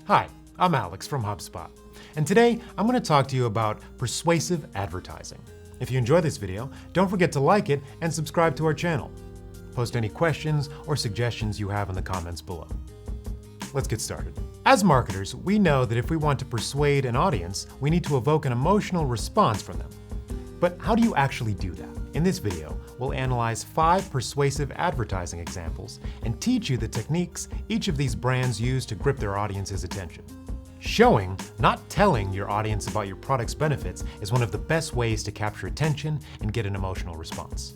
Hi, I'm Alex from HubSpot, and today I'm going to talk to you about persuasive advertising. If you enjoy this video, don't forget to like it and subscribe to our channel. Post any questions or suggestions you have in the comments below. Let's get started. As marketers, we know that if we want to persuade an audience, we need to evoke an emotional response from them. But how do you actually do that? In this video, we'll analyze 5 persuasive advertising examples and teach you the techniques each of these brands use to grip their audience's attention. Showing, not telling your audience about your product's benefits is one of the best ways to capture attention and get an emotional response.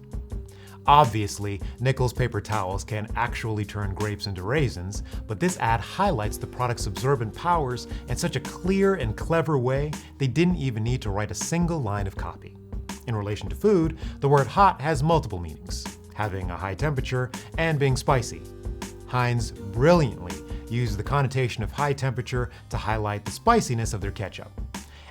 Obviously, Nichols paper towels can actually turn grapes into raisins, but this ad highlights the product's absorbent powers in such a clear and clever way, they didn't even need to write a single line of copy. In relation to food, the word hot has multiple meanings, having a high temperature and being spicy. Heinz brilliantly used the connotation of high temperature to highlight the spiciness of their ketchup.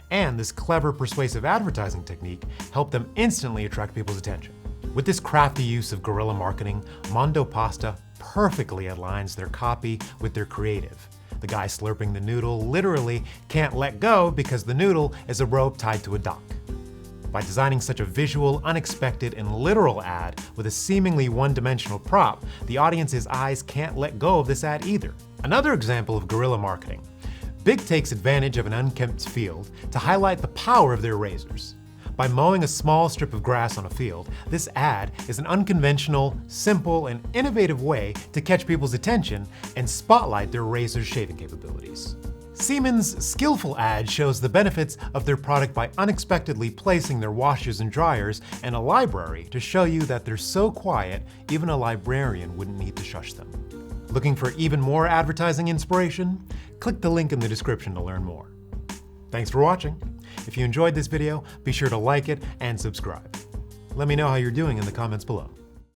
And this clever persuasive advertising technique helped them instantly attract people's attention. With this crafty use of guerrilla marketing, Mondo Pasta perfectly aligns their copy with their creative. The guy slurping the noodle literally can't let go because the noodle is a rope tied to a dock. By designing such a visual, unexpected, and literal ad with a seemingly one-dimensional prop, the audience's eyes can't let go of this ad either. Another example of guerrilla marketing. Big takes advantage of an unkempt field to highlight the power of their razors. By mowing a small strip of grass on a field, this ad is an unconventional, simple, and innovative way to catch people's attention and spotlight their razor's shaving capabilities. Siemens' skillful ad shows the benefits of their product by unexpectedly placing their washers and dryers in a library to show you that they're so quiet, even a librarian wouldn't need to shush them. Looking for even more advertising inspiration? Click the link in the description to learn more. Thanks for watching. If you enjoyed this video, be sure to like it and subscribe. Let me know how you're doing in the comments below.